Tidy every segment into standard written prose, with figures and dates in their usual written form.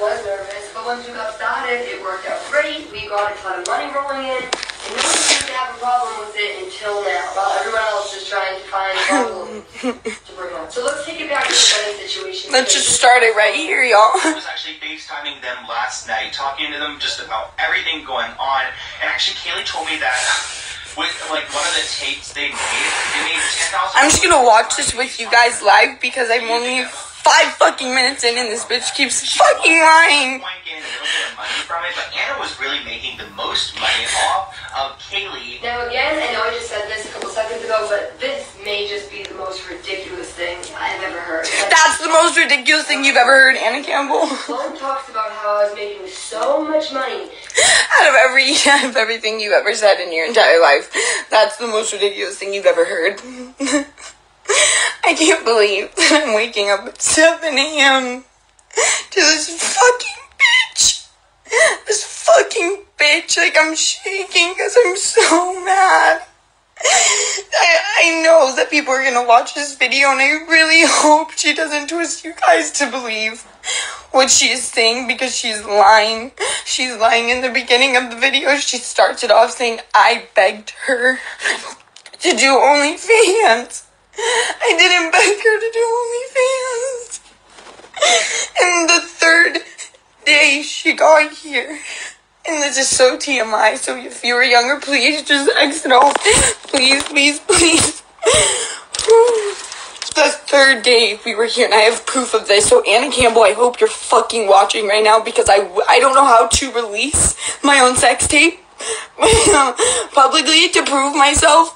was nervous, but once we got started, it worked out great. We got a ton of money rolling in, and no one seemed to have a problem with it until now, while everyone else is trying to find a problem to bring up. So let's take it back to the wedding situation. Let's just start it right here, y'all. I was actually FaceTiming them last night, talking to them just about everything going on, and actually Kaylee told me that with like one of the tapes they made 10,000. I'm just gonna watch this with you guys live because I'm only 5 fucking minutes in and this bitch keeps fucking lying. Getting a little bit of money from it, but Anna was really making the most money off of Kaylee. Now again, I know I just said this a couple seconds ago, but this may just be the most ridiculous thing I've ever heard. That's the most ridiculous thing you've ever heard, Anna Campbell. Sloan talks about how I was making so much money. Out of everything you've ever said in your entire life, that's the most ridiculous thing you've ever heard. I can't believe that I'm waking up at 7 a.m. to this fucking bitch. This fucking bitch. Like, I'm shaking because I'm so mad. I know that people are gonna watch this video, and I really hope she doesn't twist you guys to believe what she is saying, because she's lying. She's lying. In the beginning of the video, she starts it off saying, I begged her to do OnlyFans. I didn't beg her to do OnlyFans. And the third day she got here, and this is so TMI, so if you were younger, please just exit off. Please, please, please. The third day we were here, and I have proof of this. So Anna Campbell, I hope you're fucking watching right now, because I don't know how to release my own sex tape publicly to prove myself,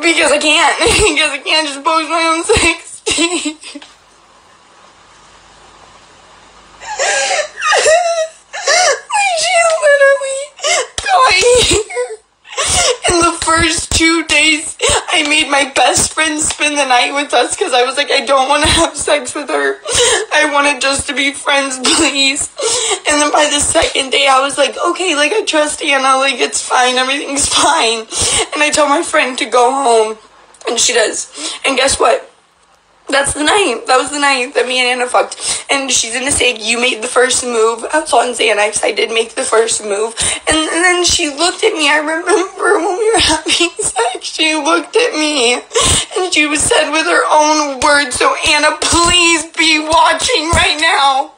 because I can't. Because I can't just post my own sex tape. She literally got here. In the first 2 days, I made my best friend spend the night with us because I was like, I don't want to have sex with her. I wanted just to be friends, please. And then by the second day, I was like, okay, like, I trust Anna, like, it's fine, everything's fine. And I tell my friend to go home, and she does. And guess what? That's the night. That was the night that me and Anna fucked. And she's gonna say, you made the first move. I was on Xanax. I did make the first move. And then she looked at me. I remember when we were having sex, she looked at me. And she was said with her own words, so Anna, please be watching right now.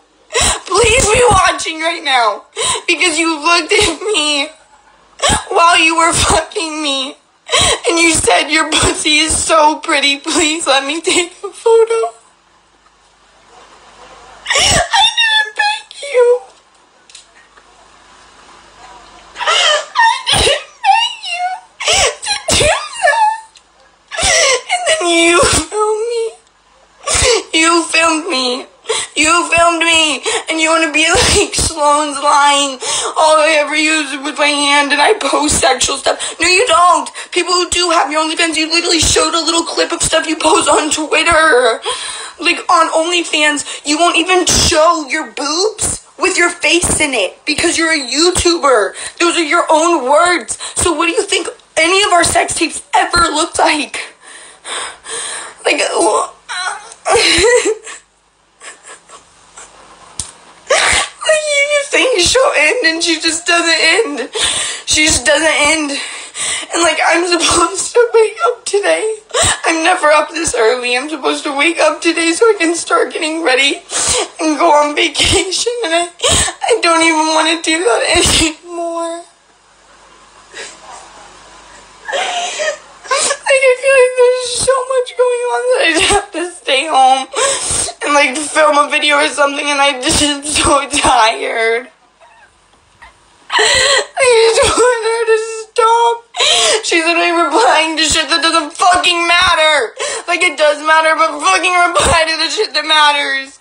Please be watching right now. Because you looked at me while you were fucking me. And you said, your pussy is so pretty, please let me take a photo. I didn't beg you. I didn't beg you to do that. And then you filmed me. You filmed me. You filmed me, and you want to be like Sloan's lying. All I ever use it with my hand, and I post sexual stuff. No, you don't. People who do have your OnlyFans, you literally showed a little clip of stuff you post on Twitter. Like, on OnlyFans, you won't even show your boobs with your face in it, because you're a YouTuber. Those are your own words. So what do you think any of our sex tapes ever looked like? Like, you think she'll end, and she just doesn't end. She just doesn't end. And like, I'm supposed to wake up today. I'm never up this early. I'm supposed to wake up today so I can start getting ready and go on vacation. And I don't even want to do that anymore. Like, I feel like there's so much going on that I just have to stay home and like film a video or something, and I'm just so tired. I just want her to stop. She's literally replying to shit that doesn't fucking matter. Like, it does matter, but fucking reply to the shit that matters.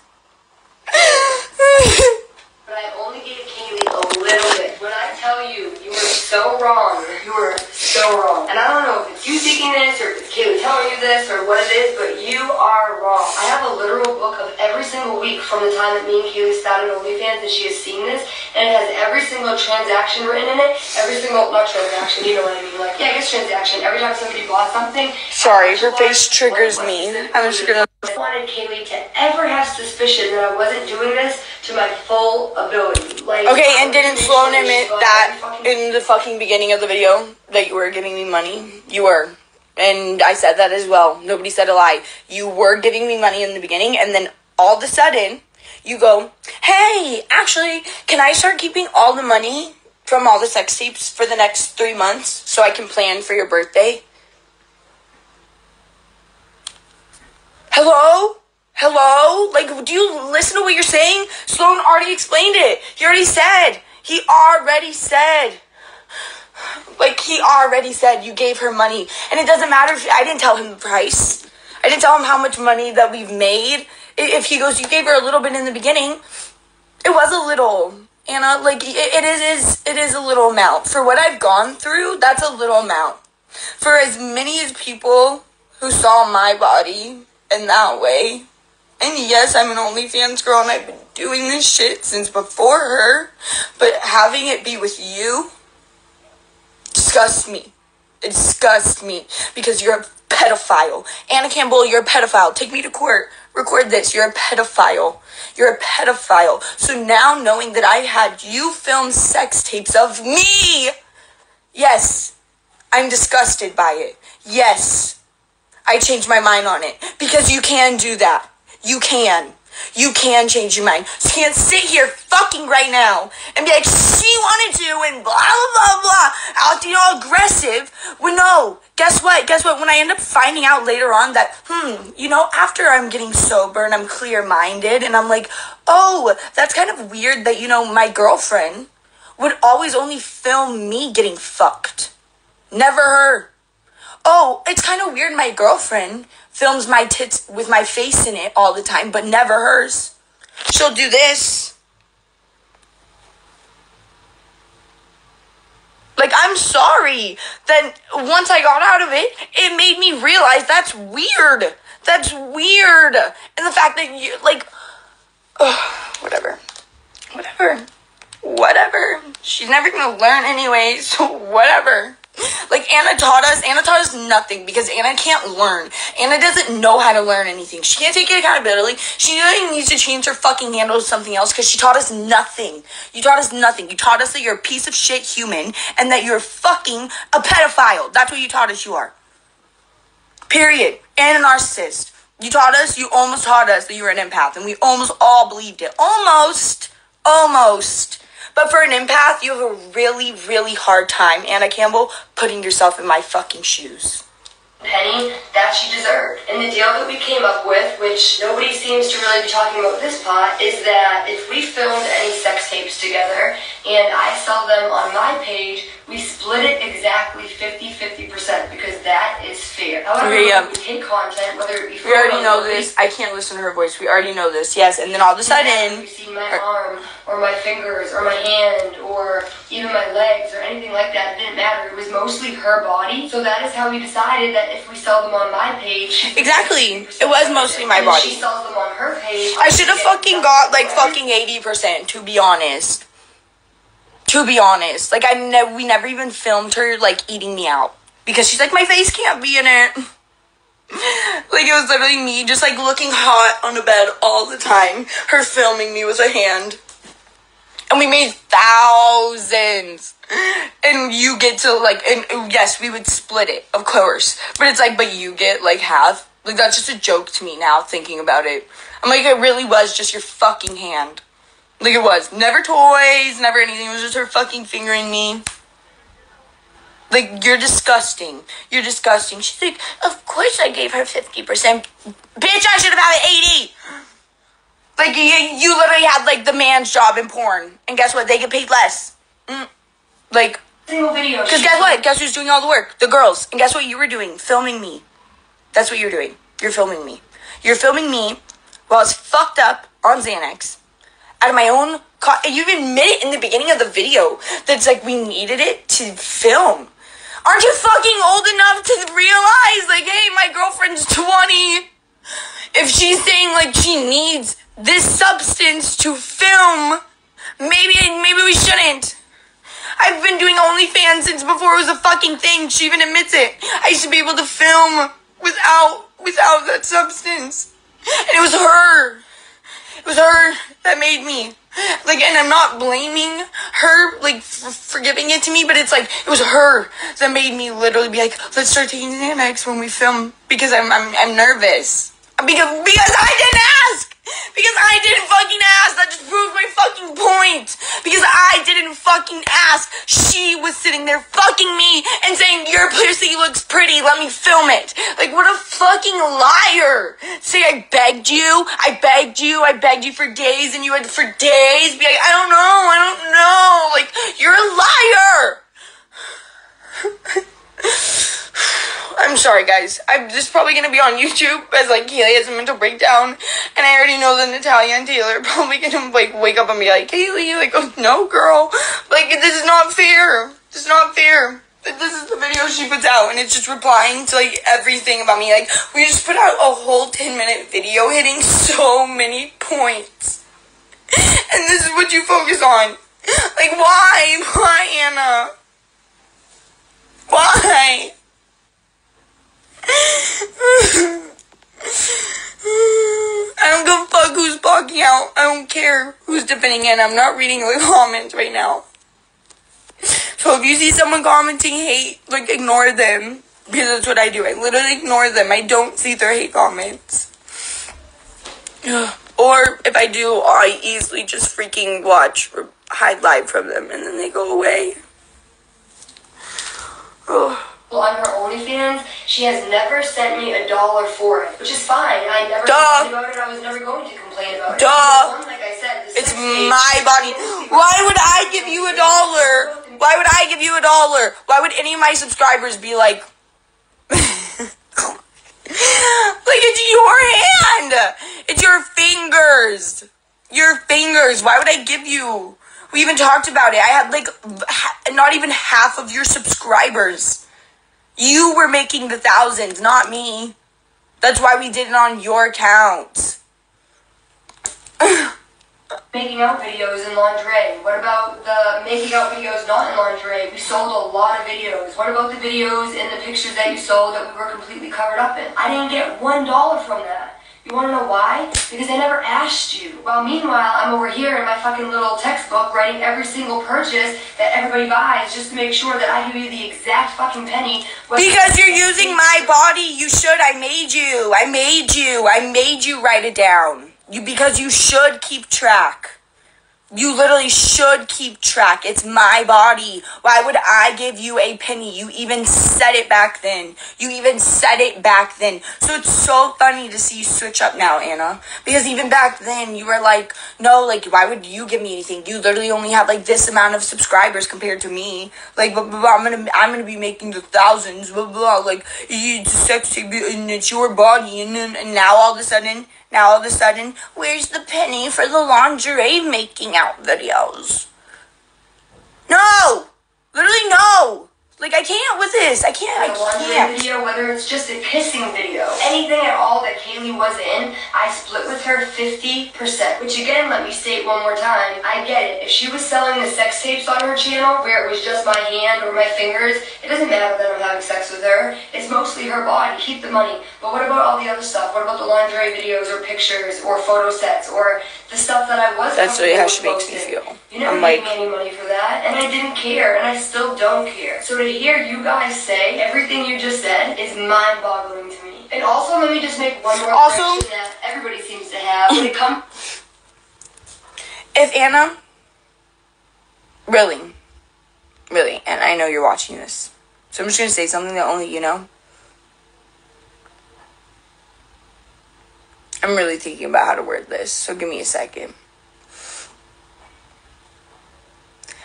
But I only gave Kaylee a little bit. When I tell you, you were so wrong. You were so wrong. And I don't know if it's you thinking this, or if it's Kaylee telling you this, or what it is, but you are her wrong. I have a literal book of every single week from the time that me and Kaylee started OnlyFans, and she has seen this, and it has every single transaction written in it. Not transaction, you know what I mean. Like, yeah, I guess transaction. Every time somebody bought something. Sorry, her face triggers me. I'm just gonna. I wanted Kaylee to ever have suspicion that I wasn't doing this to my full ability. Like, Okay, and didn't Sloan admit that in the fucking beginning of the video that you were giving me money? You were. And I said that as well. Nobody said a lie. You were giving me money in the beginning, and then all of a sudden, you go, hey, actually, can I start keeping all the money from all the sex tapes for the next 3 months so I can plan for your birthday? Hello? Hello? Like, do you listen to what you're saying? Sloan already explained it. He already said. Like, he already said you gave her money. And it doesn't matter if I didn't tell him the price. I didn't tell him how much money that we've made. If he goes, you gave her a little bit in the beginning, it was a little. Anna, like, it is a little amount. For what I've gone through, that's a little amount. For as many as people who saw my body in that way, and yes, I'm an OnlyFans girl and I've been doing this shit since before her, but having it be with you disgusts me. It disgusts me because you're a pedophile. Anna Campbell, you're a pedophile. Take me to court. Record this. You're a pedophile. You're a pedophile. So now knowing that I had you film sex tapes of me, yes, I'm disgusted by it. Yes, I changed my mind on it because you can do that. You can. You can change your mind. So you can't sit here fucking right now and be like, she wanted to and blah, blah, blah, blah. Acting all aggressive. Well, no. Guess what? When I end up finding out later on that, after I'm getting sober and I'm clear-minded and I'm like, oh, that's kind of weird that, my girlfriend would always only film me getting fucked. Never her. Oh, it's kind of weird my girlfriend films my tits with my face in it all the time, but never hers. She'll do this. Like, I'm sorry that once I got out of it, it made me realize that's weird. That's weird. And the fact that you, like, whatever. She's never gonna learn anyway, so whatever. Like, Anna taught us nothing because Anna can't learn. Anna doesn't know how to learn anything. She can't take accountability. She needs to change her fucking handle to something else because she taught us nothing. You taught us nothing. You taught us that you're a piece of shit human and that you're fucking a pedophile. That's what you taught us you are. Period. And a narcissist. You almost taught us that you were an empath, and we almost all believed it. Almost. But for an empath, you have a really, really hard time, Anna Campbell, putting yourself in my fucking shoes. Penny that she deserved. And the deal that we came up with, which nobody seems to really be talking about this pot, is that if we filmed any sex tapes together and I sell them on my page, we split it exactly 50-50% because that is fair. However, we take content, whether it be we already know this. I can't listen to her voice. We already know this. Yes, and then all of a sudden, you see my arm or my fingers or my hand or even my legs or anything like that. It didn't matter. It was mostly her body. So that is how we decided that if we sell them on my page, exactly, it was mostly my body. She sells them on her page. I should have fucking got like fucking 80%. To be honest. Like we never even filmed her like eating me out because she's like, my face can't be in it. Like, it was literally me just like looking hot on the bed all the time, her filming me with a hand, and we made thousands. And you get to like, and yes, we would split it, of course, but it's like, but you get like half. Like, that's just a joke to me now thinking about it. I'm like, it really was just your fucking hand. Like, it was. Never toys, never anything. It was just her fucking fingering me. Like, you're disgusting. She's like, of course I gave her 50%. Bitch, I should have had 80. Like, you literally had, like, the man's job in porn. And guess what? They get paid less. Like, single video. Because guess what? Guess who's doing all the work? The girls. And guess what you were doing? Filming me. That's what you're doing. You're filming me. You're filming me while I was fucked up on Xanax. Out of my own... You admit it in the beginning of the video that it's like we needed it to film. Aren't you fucking old enough to realize, like, hey, my girlfriend's 20. if she's saying like she needs this substance to film, maybe we shouldn't. I've been doing OnlyFans since before it was a fucking thing. She even admits it. I should be able to film without that substance. And it was her. It was her that made me. Like, and I'm not blaming her, like, for giving it to me, but it's like, it was her that made me literally be like, let's start taking Xanax when we film, because I'm nervous. Because I didn't ask! Because I didn't fucking ask! That just proves my fucking point! Because I didn't fucking ask! She was sitting there fucking me and saying, your pussy looks pretty, let me film it! Like, what a fucking liar! Say, I begged you for days, and you had for days be like, I don't know! Like, you're a liar! I'm sorry, guys. This is probably going to be on YouTube as, like, Kaylee has a mental breakdown. And I already know that Natalia and Taylor are probably going to, like, wake up and be like, Kaylee, like, oh, no, girl. Like, this is not fair. This is not fair. This is the video she puts out, and it's just replying to, like, everything about me. Like, we just put out a whole 10-minute video hitting so many points. And this is what you focus on. Like, why? Why, Anna? Why? I don't give a fuck who's blocking out. I don't care who's defending it. I'm not reading the comments right now. So if you see someone commenting hate, like, ignore them. Because that's what I do. I literally ignore them. I don't see their hate comments. Or if I do, I easily just freaking watch or hide live from them and then they go away. On her OnlyFans, she has never sent me $1 for it, which is fine. I never complained about it. I was never going to complain about it. One, like I said, it's my body. Why would I give you $1? Why would I give you $1? Why would any of my subscribers be like, like, it's your hand. It's your fingers. Your fingers. Why would I give you? We even talked about it. I had, like, not even half of your subscribers. You were making the thousands, not me. That's why we did it on your account. Making out videos in lingerie. What about the making out videos not in lingerie? We sold a lot of videos. What about the videos and the pictures that you sold that we were completely covered up in? I didn't get $1 from that. You want to know why? Because I never asked you. Well, meanwhile, I'm over here in my fucking little textbook writing every single purchase that everybody buys just to make sure that I give you the exact fucking penny. Because you're using my body. You should. I made you. I made you write it down. Because you should keep track. You literally should keep track. It's my body. Why would I give you a penny? You even said it back then. So it's so funny to see you switch up now, Anna. Because even back then, you were like, no, like, why would you give me anything? You literally only have, like, this amount of subscribers compared to me. Like, blah, blah, blah, I'm gonna be making the thousands, blah, blah, like, it's sexy, and it's your body. And now all of a sudden, where's the penny for the lingerie making out videos? No! Literally no! Like, I can't with this. I can't. Video, whether it's just a kissing video, anything at all that Kaylee was in, I split with her 50%. Which again, let me state one more time, I get it. If she was selling the sex tapes on her channel, where it was just my hand or my fingers, it doesn't matter that I'm having sex with her. It's mostly her body. Keep the money. But what about all the other stuff? What about the lingerie videos or pictures or photo sets or the stuff that I was That's really how she makes me feel. You never gave me any money for that, and I didn't care, and I still don't care. So to hear you guys say everything you just said is mind-boggling to me. And also, let me just make one more correction that everybody seems to have when it comes. If Anna, really, and I know you're watching this, so I'm just gonna say something that only you know. I'm really thinking about how to word this, so give me a second.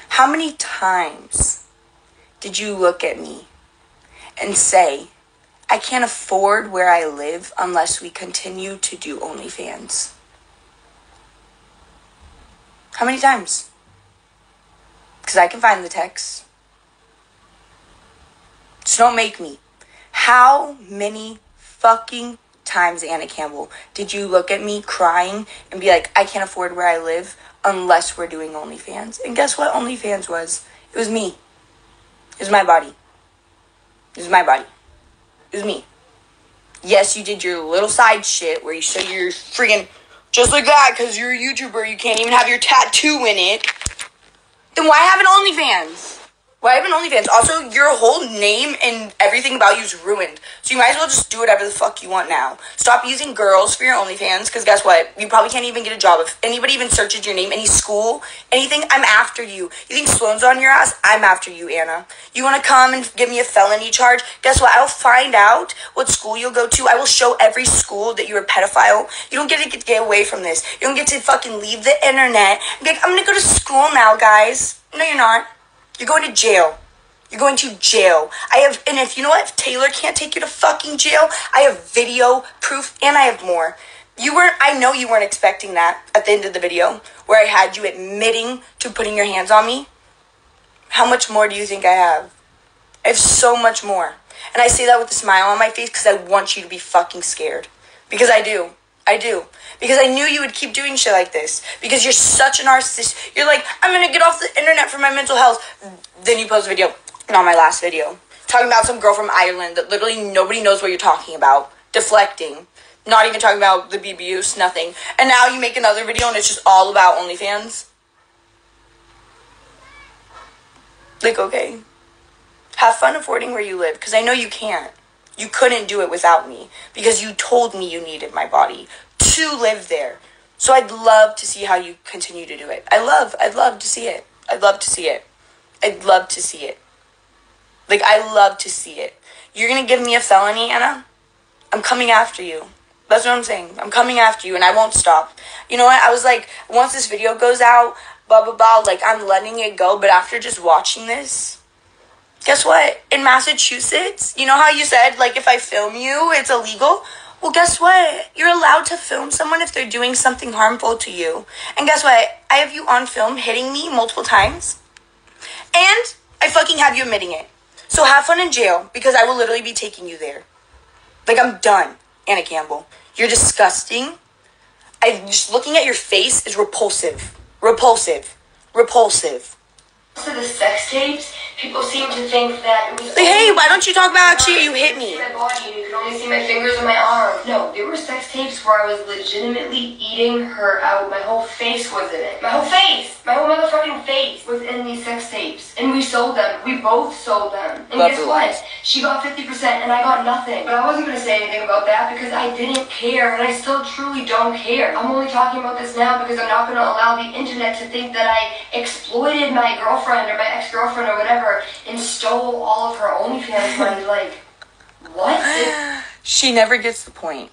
How many times did you look at me and say, I can't afford where I live unless we continue to do OnlyFans? How many times? Because I can find the text. So don't make me. How many fucking times, Anna Campbell, did you look at me crying and be like, I can't afford where I live unless we're doing OnlyFans? And guess what OnlyFans was? It was me. It was my body. It was my body. It was me. Yes, you did your little side shit where you show your freaking just like that because you're a YouTuber. You can't even have your tattoo in it. Then why have an OnlyFans? Why have an OnlyFans? Also, your whole name and everything about you is ruined. So you might as well just do whatever the fuck you want now. Stop using girls for your OnlyFans, because guess what? You probably can't even get a job. If anybody even searches your name, any school, anything, I'm after you. You think Sloan's on your ass? I'm after you, Anna. You want to come and give me a felony charge? Guess what? I'll find out what school you'll go to. I will show every school that you're a pedophile. You don't get to get away from this. You don't get to fucking leave the internet and be like, I'm going to go to school now, guys. No, you're not. You're going to jail. You're going to jail. And if you know what, if Taylor can't take you to fucking jail, I have video proof and I have more. I know you weren't expecting that at the end of the video where I had you admitting to putting your hands on me. How much more do you think I have? I have so much more. And I say that with a smile on my face because I want you to be fucking scared. Because I do. I do. Because I knew you would keep doing shit like this. Because you're such a narcissist. You're like, I'm going to get off the internet for my mental health. Then you post a video, not my last video, talking about some girl from Ireland that literally nobody knows what you're talking about. Deflecting. Not even talking about the abuse, nothing. And now you make another video and it's just all about OnlyFans. Like, okay. Have fun affording where you live. Because I know you can't. You couldn't do it without me because you told me you needed my body to live there. So I'd love to see how you continue to do it. I'd love to see it. I'd love to see it. I'd love to see it. Like, I love to see it. You're going to give me a felony, Anna? I'm coming after you. That's what I'm saying. I'm coming after you and I won't stop. You know what? I was like, once this video goes out, blah, blah, blah, like, I'm letting it go. But after just watching this, guess what? In Massachusetts, you know how you said, like, if I film you, it's illegal? Well, guess what? You're allowed to film someone if they're doing something harmful to you. And guess what? I have you on film hitting me multiple times. And I fucking have you admitting it. So have fun in jail because I will literally be taking you there. Like, I'm done, Anna Campbell. You're disgusting. Just looking at your face is repulsive. Repulsive. Repulsive. To the sex tapes, people seem to think that it was. Like, hey, why don't you talk about actually you hit me? My body, and you could only see my fingers and my arm. No, there were sex tapes where I was legitimately eating her out. My whole face was in it. My whole face, my whole motherfucking face was in these sex tapes, and we sold them. We both sold them. And guess what? She got 50% and I got nothing. But I wasn't gonna say anything about that because I didn't care, and I still truly don't care. I'm only talking about this now because I'm not gonna allow the internet to think that I exploited my girlfriend or my ex-girlfriend or whatever and stole all of her OnlyFans money. Like, what? She never gets the point.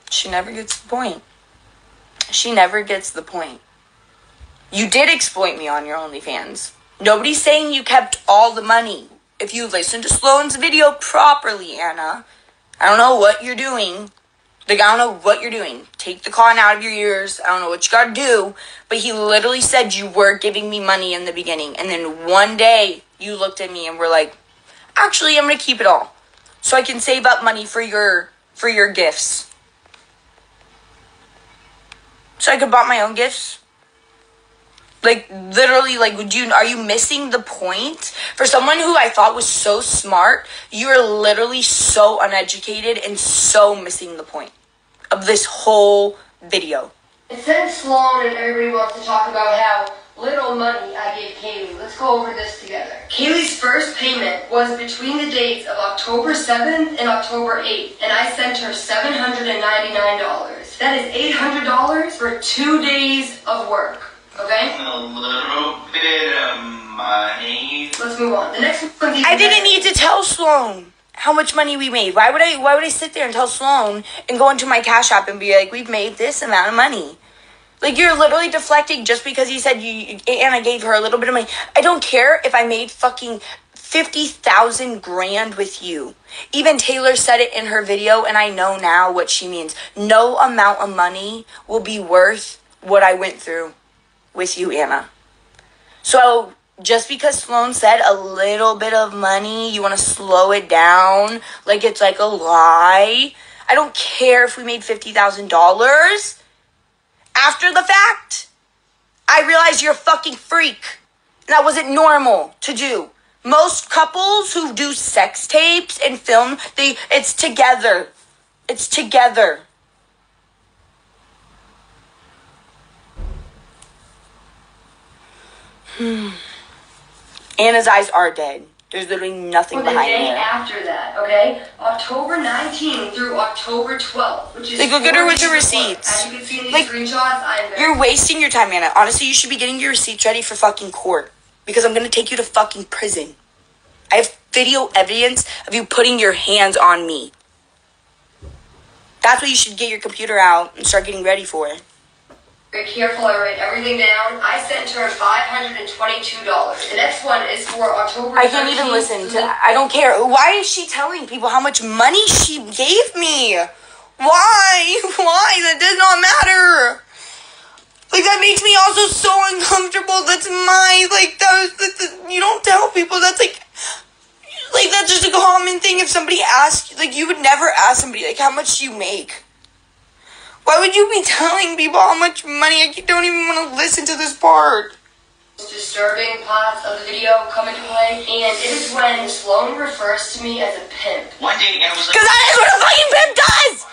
She never gets the point. She never gets the point. You did exploit me on your OnlyFans. Nobody's saying you kept all the money. If you listen to Sloan's video properly, Anna, I don't know what you're doing. Like, I don't know what you're doing. Take the cotton out of your ears. I don't know what you gotta do. But he literally said you were giving me money in the beginning. And then one day, you looked at me and were like, actually, I'm gonna keep it all. So I can save up money for your gifts. So I could buy my own gifts. Like, literally, like, are you missing the point? For someone who I thought was so smart, you're literally so uneducated and so missing the point of this whole video. It said Sloan and everybody wants to talk about how little money I gave Kaylee. Let's go over this together. Kaylee's first payment was between the dates of October 7th and October 8th, and I sent her $799. That is $800 for 2 days of work. Okay? A little bit of money. Let's move on. The next one. I didn't need to tell Sloan how much money we made. Why would I sit there and tell Sloan and go into my Cash App and be like, we've made this amount of money? Like, you're literally deflecting just because you said and I gave her a little bit of money. I don't care if I made fucking 50,000 grand with you. Even Taylor said it in her video, and I know now what she means. No amount of money will be worth what I went through with you, Anna. So just because Sloan said a little bit of money, you want to slow it down like it's like a lie? I don't care if we made $50,000. After the fact, I realized you're a fucking freak. And that wasn't normal to do. Most couples who do sex tapes and film, it's together. It's together. Anna's eyes are dead. There's literally nothing behind there. The day there. after that, okay? October 19th through October 12th, which is... Like, look at her with the receipts. As you can see in these screenshots, you're wasting your time, Anna. Honestly, you should be getting your receipts ready for fucking court. Because I'm gonna take you to fucking prison. I have video evidence of you putting your hands on me. That's what you should get your computer out and start getting ready for it. Very careful, I write everything down. I sent her $522. The next one is for October 13th. I can't even listen to I don't care. Why is she telling people how much money she gave me? Why? Why? That does not matter. Like, that makes me also so uncomfortable. That's you don't tell people. That's that's just a common thing. If somebody asks, you would never ask somebody, how much do you make? Why would you be telling people how much money? I don't even want to listen to this part. Disturbing parts of the video come into play, and it is when Sloan refers to me as a pimp. One day, Anna was like... Because that is what a fucking pimp does!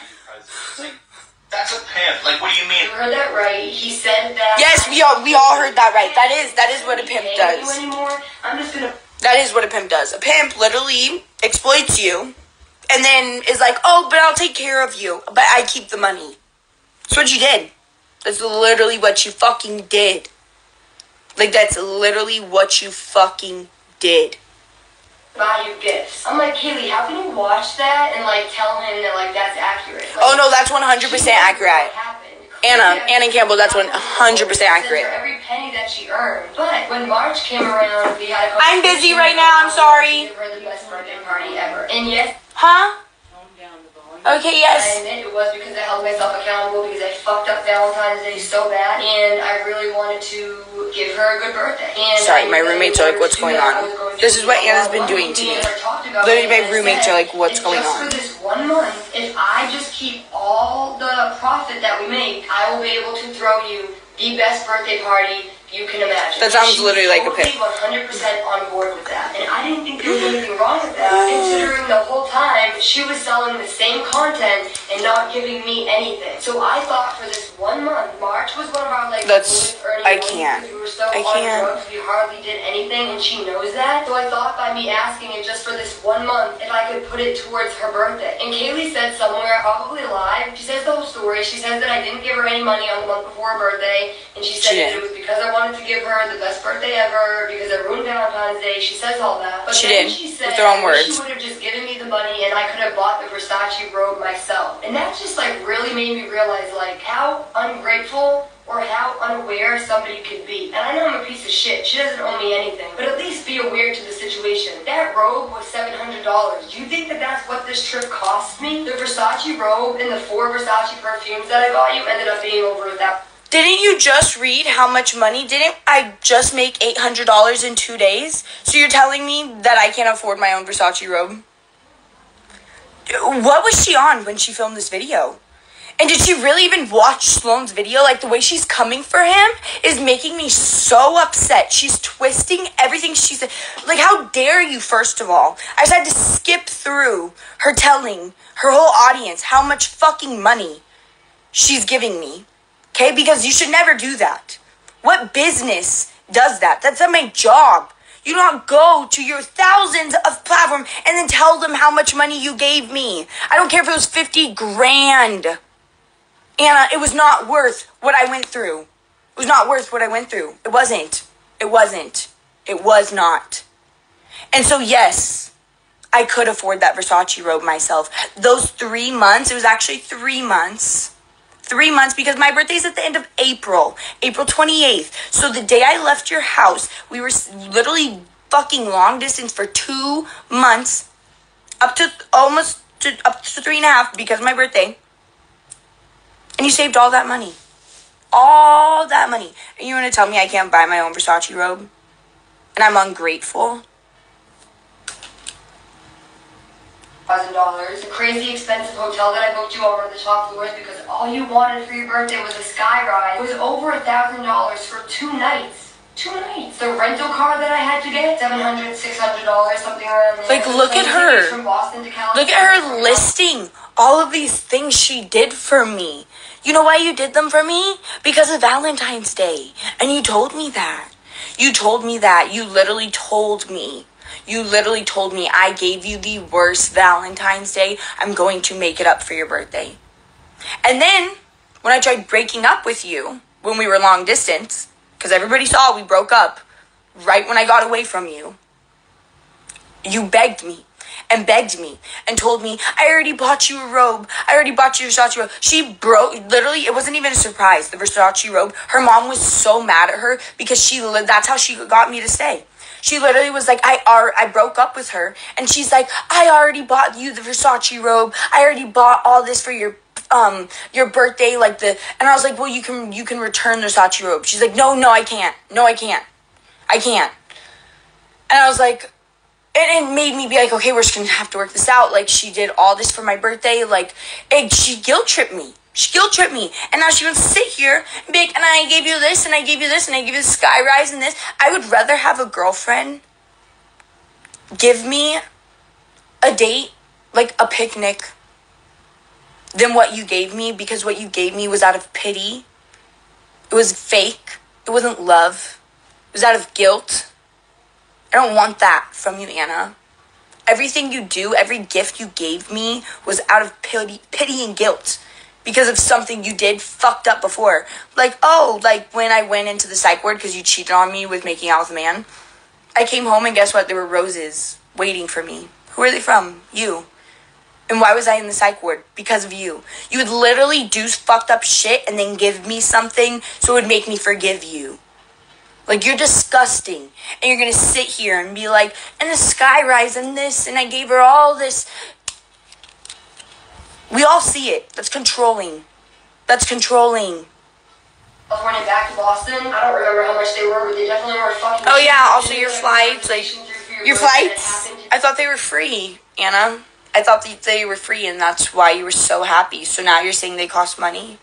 That's a pimp. What do you mean? You heard that right. He said that... Yes, we all heard that right. That is what a pimp does. I'm just gonna... That is what a pimp does. A pimp literally exploits you, and then is like, oh, but I'll take care of you, but I keep the money. That's what you did. That's literally what you fucking did. That's literally what you fucking did. Buy you gifts. I'm like, Kaylee, how can you watch that and tell him that that's accurate? Oh no, that's 100% accurate. Anna Campbell, that's 100% accurate. Every penny that she earned. But when March came around, we had a I'm busy right now, I'm sorry. Give her the best birthday party ever. And yes. Huh? Okay, yes. I admit it was because I held myself accountable because I fucked up Valentine's Day so bad, and I really wanted to give her a good birthday. And sorry, my roommates are like, what's going on? This is what Anna's been doing to me. Literally, my roommates are like, what's going on? For this 1 month, if I just keep all the profit that we make, I will be able to throw you the best birthday party you can imagine. That sounds literally like a pimp. She was 100% on board with that. And I didn't think there was anything wrong with that, considering the whole time she was selling the same content and not giving me anything. So I thought for this 1 month, March was one of our that's, I can't. We were so on drugs, we hardly did anything, and she knows that. So I thought by me asking it just for this 1 month, if I could put it towards her birthday. And Kaylee said somewhere, probably live, she says the whole story. She says that I didn't give her any money on the month before her birthday, and she said that it was because I wanted to give her the best birthday ever, because I ruined Valentine's Day. She says all that. But she then did, she said with her own words. She would have just given me the money and I could have bought the Versace robe myself. And that just really made me realize how ungrateful or how unaware somebody could be. And I know I'm a piece of shit. She doesn't owe me anything. But at least be aware to the situation. That robe was $700. Do you think that that's what this trip cost me? The Versace robe and the 4 Versace perfumes that I got you ended up being over $1,000. Didn't you just read how much money? Didn't I just make $800 in 2 days? So you're telling me that I can't afford my own Versace robe? What was she on when she filmed this video? And did she really even watch Sloan's video? The way she's coming for him is making me so upset. She's twisting everything she said. How dare you, first of all? I just had to skip through her telling her whole audience how much fucking money she's giving me. Okay? Because you should never do that. What business does that? That's not my job. You don't go to your thousands of platforms and then tell them how much money you gave me. I don't care if it was 50 grand. Anna, it was not worth what I went through. It was not worth what I went through. It wasn't. It wasn't. It was not. And so, yes, I could afford that Versace robe myself. Those 3 months, it was actually 3 months. 3 months, because my birthday's at the end of April 28th. So the day I left your house, we were literally fucking long distance for 2 months, up to 3.5 because of my birthday. And you saved all that money. All that money. And you want to tell me I can't buy my own Versace robe? And I'm ungrateful? $1,000. The crazy expensive hotel that I booked you on one of the top floors because all you wanted for your birthday was a sky ride. It was over $1,000 for 2 nights. 2 nights. The rental car that I had to get, $700, $600, something around there. Like, look at her. From Boston to California. Look at her listing all of these things she did for me. You know why you did them for me? Because of Valentine's Day. And you told me that. You told me that. You literally told me. You literally told me I gave you the worst Valentine's Day. I'm going to make it up for your birthday. And then, when I tried breaking up with you, when we were long distance, because everybody saw we broke up right when I got away from you, you begged me and begged me and told me, I already bought you a robe. I already bought you a Versace robe. She broke, literally, it wasn't even a surprise, the Versace robe. Her mom was so mad at her because that's how she got me to stay. She literally was like, I broke up with her. And she's like, I already bought you the Versace robe. I already bought all this for your birthday. And I was like, well, you can return the Versace robe. She's like, no, I can't. No, I can't. I can't. And I was like, and it made me be like, okay, we're just going to have to work this out. Like, she did all this for my birthday. Like, she guilt-tripped me. She guilt-tripped me. And now she wants to sit here and be like, and I gave you this, and I gave you this, and I gave you the sky rise and this. I would rather have a girlfriend give me a date, like a picnic, than what you gave me, because what you gave me was out of pity. It was fake. It wasn't love. It was out of guilt. I don't want that from you, Anna. Everything you do, every gift you gave me was out of pity and guilt because of something you did fucked up before. Like when I went into the psych ward because you cheated on me with making out with a man. I came home and guess what? There were roses waiting for me. Who are they from? You. And why was I in the psych ward? Because of you. You would literally do fucked up shit and then give me something so it would make me forgive you. Like, you're disgusting. And you're going to sit here and be like, and the sky rise and this, and I gave her all this. We all see it. That's controlling. That's controlling. California back to Boston. I don't remember how much they were, but they definitely were fucking. Oh, yeah, also your flights. Like, your flights? I thought they were free, Anna. I thought that they were free, and that's why you were so happy. So now you're saying they cost money?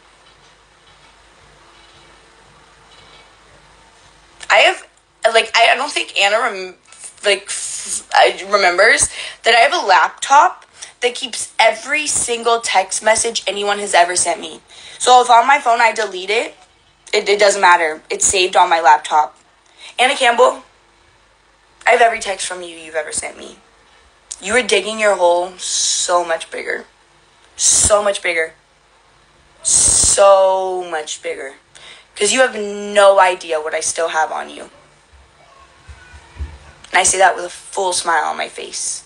I don't think Anna remembers that I have a laptop that keeps every single text message anyone has ever sent me. So if on my phone I delete it, it doesn't matter. It's saved on my laptop. Anna Campbell, I have every text from you you've ever sent me. You were digging your hole so much bigger. So much bigger. So much bigger. Because you have no idea what I still have on you. And I say that with a full smile on my face.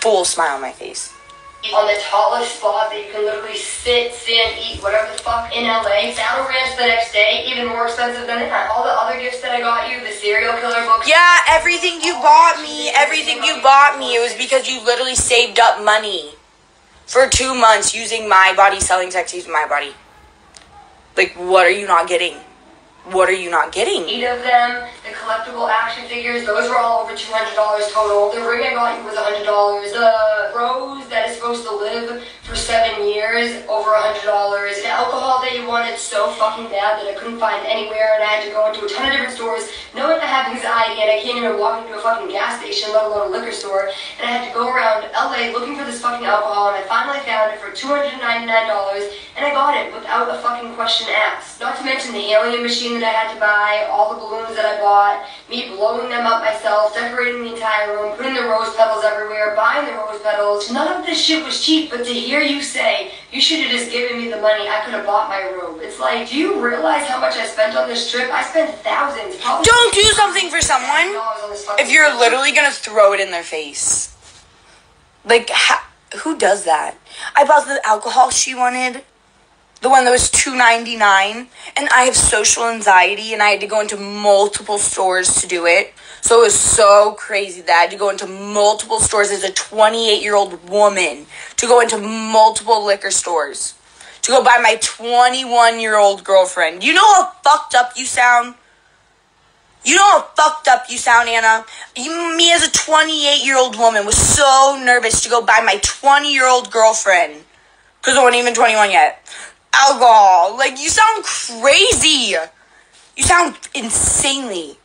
Full smile on my face. On the tallest spot that you can literally sit, stand, eat, whatever the fuck in LA. Saddle Ranch the next day, even more expensive than that. All the other gifts that I got you, the serial killer books. Yeah, everything you bought me, it was because you literally saved up money for 2 months using my body, selling sex using my body. Like, what are you not getting? What are you not getting? 8 of them, the collectible action figures, those were all over $200 total. The ring I got you was $100. The rose that is supposed to live for 7 years, over $100. The alcohol that you wanted so fucking bad that I couldn't find anywhere, and I had to go into a ton of different stores, knowing I have anxiety and I can't even walk into a fucking gas station, let alone a liquor store. And I had to go around LA looking for this fucking alcohol, and I finally found it for $299, and I got it without a fucking question asked. Not to mention the alien machine that I had to buy, all the balloons that I bought, me blowing them up myself, decorating the entire room, putting the rose petals everywhere, buying the rose petals. None of this shit was cheap, but to hear you say, you should have just given me the money, I could have bought my robe. It's like, do you realize how much I spent on this trip? I spent thousands. Don't do something for someone if you're literally gonna throw it in their face. Like, who does that? I bought the alcohol she wanted. The one that was $2.99, and I have social anxiety, and I had to go into multiple stores to do it. So it was so crazy that I had to go into multiple stores as a 28-year-old woman, to go into multiple liquor stores, to go buy my 21-year-old girlfriend. You know how fucked up you sound? You know how fucked up you sound, Anna? Me as a 28-year-old woman was so nervous to go buy my 20-year-old girlfriend, because I wasn't even 21 yet, alcohol. Like, you sound crazy. You sound insanely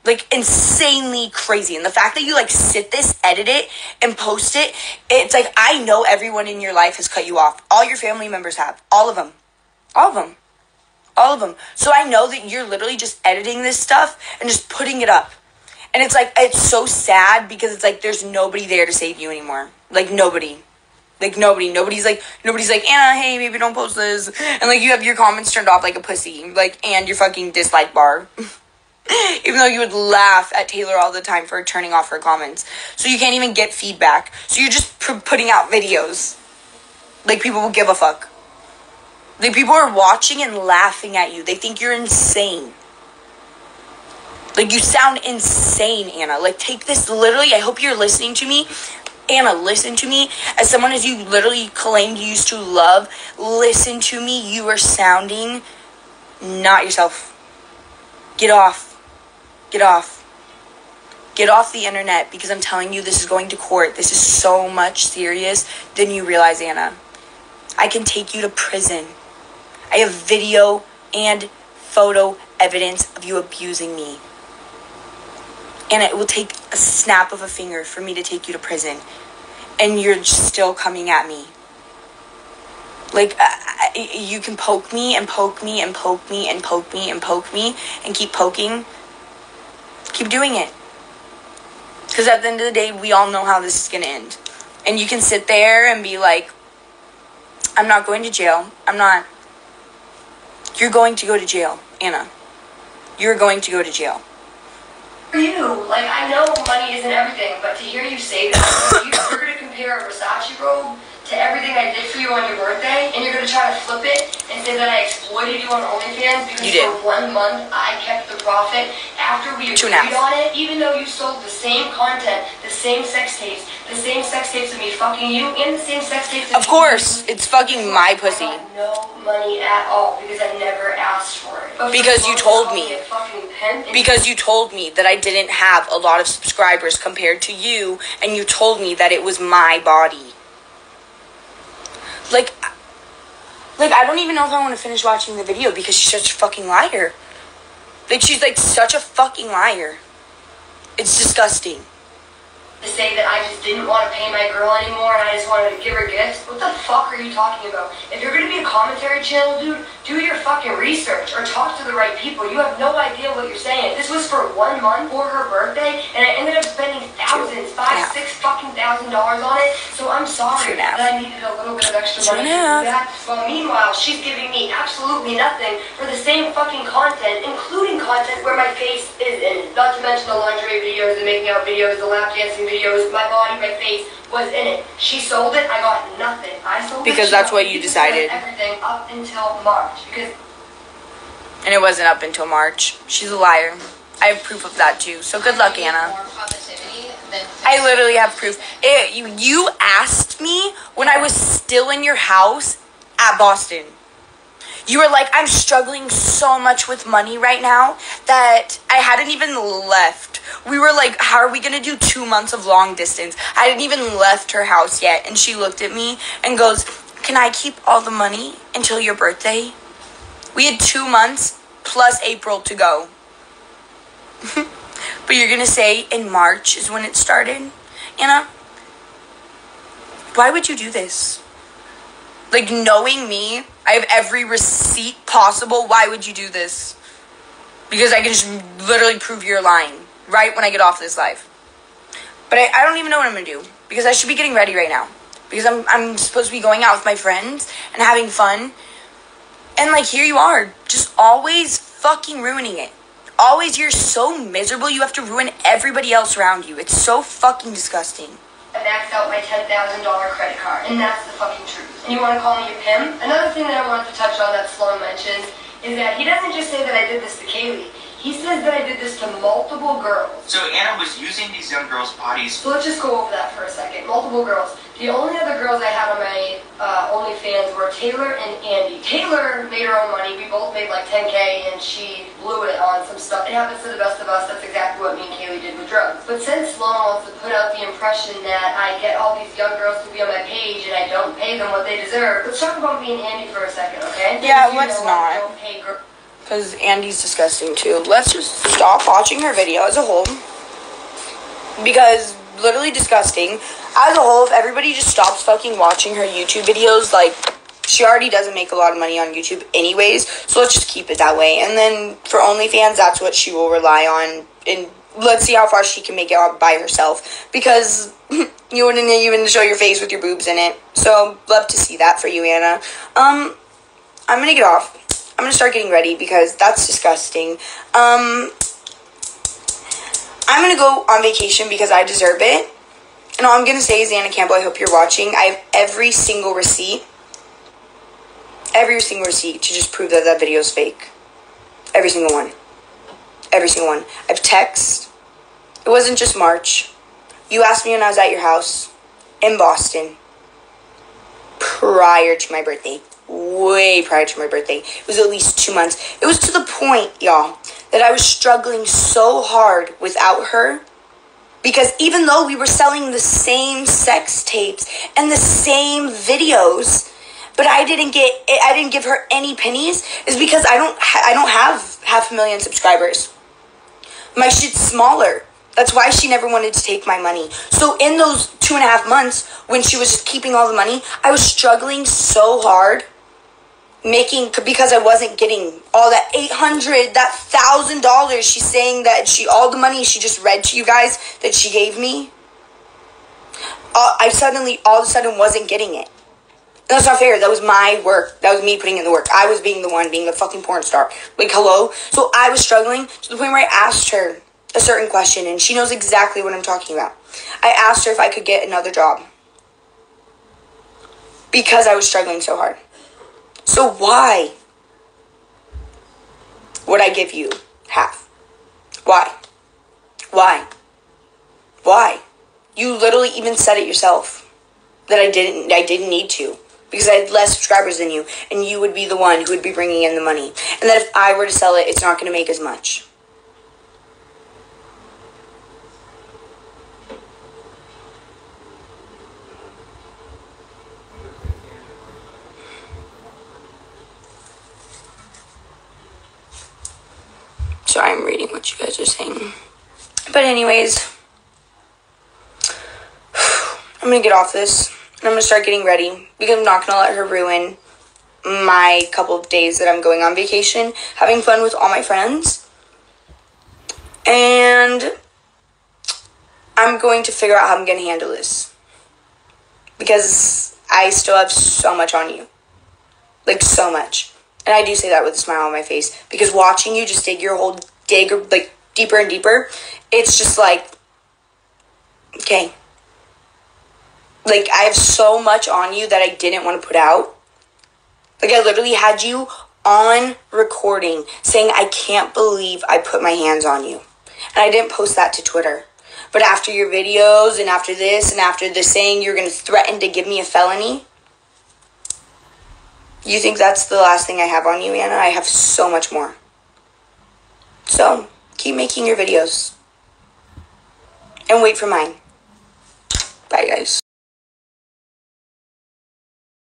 crazy. And the fact that you, like, sit this, edit it, and post it, it's like, I know everyone in your life has cut you off. All your family members have. All of them. All of them. All of them. So I know that you're literally just editing this stuff and just putting it up. And it's like, it's so sad because it's like, there's nobody there to save you anymore. Like, nobody. Like, nobody. Nobody's like, Anna, hey, maybe don't post this. And, like, you have your comments turned off like a pussy. Like, and your fucking dislike bar. Even though you would laugh at Taylor all the time for turning off her comments. So you can't even get feedback. So you're just putting out videos. Like, people will give a fuck. Like, people are watching and laughing at you. They think you're insane. Like, you sound insane, Anna. Like, take this literally. I hope you're listening to me. Anna, listen to me. As someone as you literally claimed you used to love, listen to me. You are sounding not yourself. Get off. Get off. Get off the internet, because I'm telling you, this is going to court. This is so much serious than you realize, Anna. I can take you to prison. I have video and photo evidence of you abusing me. And it will take a snap of a finger for me to take you to prison. And you're still coming at me. Like, you can poke me and poke me and poke me and poke me and poke me and keep poking. Keep doing it. Because at the end of the day, we all know how this is going to end. And you can sit there and be like, I'm not going to jail. I'm not. You're going to go to jail, Anna. You're going to go to jail. For you, like, I know money isn't everything, but to hear you say that, you're going to compare a Versace robe to everything I did for you on your birthday, and you're going to try to flip it and say that I exploited you on OnlyFans because for 1 month I kept the profit after we agreed on it, even though you sold the same content, the same sex tapes of me fucking you, and the same sex tapes of course, it's fucking my pussy. I got no money at all because I never asked for it. But because you told me. Because you told me that I didn't have a lot of subscribers compared to you, and you told me that it was my body. Like, I don't even know if I want to finish watching the video because she's such a fucking liar. Like, she's, like, such a fucking liar. It's disgusting. To say that I just didn't want to pay my girl anymore and I just wanted to give her gifts? What the fuck are you talking about? If you're going to be a commentary channel, dude, do your fucking research or talk to the right people. You have no idea what you're saying. This was for 1 month for her birthday, and I ended up spending thousands, $5,000 on it. So I'm sorry that I needed a little bit of extra money to do that. Well, meanwhile, she's giving me absolutely nothing for the same fucking content, including content where my face is in it. Not to mention the lingerie videos, the making out videos, the lap dancing videos, my body, my face was in it. She sold it, I got nothing. I sold it because that's what you decided. Everything up until March. And it wasn't up until March. She's a liar. I have proof of that too. So good luck, Anna. I literally have proof. You asked me when I was still in your house at Boston. You were like, I'm struggling so much with money right now that I hadn't even left. We were like, how are we going to do 2 months of long distance? I hadn't even left her house yet. And she looked at me and goes, can I keep all the money until your birthday? We had 2 months plus April to go. But you're going to say in March is when it started? Anna, why would you do this? Like, knowing me, I have every receipt possible. Why would you do this? Because I can just literally prove you're lying right when I get off this live. But I don't even know what I'm going to do. Because I should be getting ready right now. Because I'm supposed to be going out with my friends and having fun. And, like, here you are. Just always fucking ruining it. Always, you're so miserable, you have to ruin everybody else around you. It's so fucking disgusting. I maxed out my $10,000 credit card, and that's the fucking truth. And you want to call me a pimp? Another thing that I wanted to touch on that Sloan mentioned is that he doesn't just say that I did this to Kaylee. He says that I did this to multiple girls. So Anna was using these young girls' bodies. So let's just go over that for a second. Multiple girls. The only other girls I had on my OnlyFans were Taylor and Andy. Taylor made her own money. We both made like $10K, and she blew it on some stuff. it happens to the best of us. That's exactly what me and Kaylee did with drugs. But since Sloan wants to put out the impression that I get all these young girls to be on my page and I don't pay them what they deserve, let's talk about me and Andy for a second, okay? Yeah, let's not. Because Andy's disgusting too. Let's just stop watching her video as a whole. Because literally disgusting. As a whole, if everybody just stops fucking watching her YouTube videos, like, she already doesn't make a lot of money on YouTube anyways, so let's just keep it that way. And then for OnlyFans, that's what she will rely on. And let's see how far she can make it out by herself. Because you wouldn't even show your face with your boobs in it. So, love to see that for you, Anna. I'm gonna get off. I'm gonna start getting ready because that's disgusting. I'm gonna go on vacation because I deserve it. And all I'm gonna say is, Anna Campbell, I hope you're watching. I have every single receipt to just prove that that video is fake. Every single one. Every single one. I've texted. It wasn't just March. You asked me when I was at your house in Boston prior to my birthday. Way prior to my birthday. It was at least 2 months. It was to the point, y'all, that I was struggling so hard without her. Because even though we were selling the same sex tapes and the same videos, but I didn't give her any pennies, is because I don't have 500,000 subscribers. My shit's smaller. That's why she never wanted to take my money. So in those 2.5 months, when she was just keeping all the money, I was struggling so hard because I wasn't getting all that $800, that $1,000 she's saying that all the money she just read to you guys that she gave me. I suddenly, all of a sudden, wasn't getting it. That's not fair. That was my work. That was me putting in the work. I was being the one being the fucking porn star. Like, hello? So I was struggling to the point where I asked her a certain question, and she knows exactly what I'm talking about. I asked her if I could get another job because I was struggling so hard. So why would I give you half? Why? Why? Why? You literally even said it yourself that I didn't need to. Because I had less subscribers than you, and you would be the one who would be bringing in the money. And that if I were to sell it, it's not going to make as much. Sorry, I'm reading what you guys are saying. But anyways, I'm going to get off this. And I'm going to start getting ready because I'm not going to let her ruin my couple of days that I'm going on vacation, having fun with all my friends. And I'm going to figure out how I'm going to handle this because I still have so much on you. Like, so much. And I do say that with a smile on my face because watching you just dig like deeper and deeper, it's just like, okay. Like, I have so much on you that I didn't want to put out. Like, I literally had you on recording saying, I can't believe I put my hands on you. And I didn't post that to Twitter. But after your videos and after this and after the saying you're going to threaten to give me a felony, you think that's the last thing I have on you, Anna? I have so much more. So, keep making your videos. And wait for mine.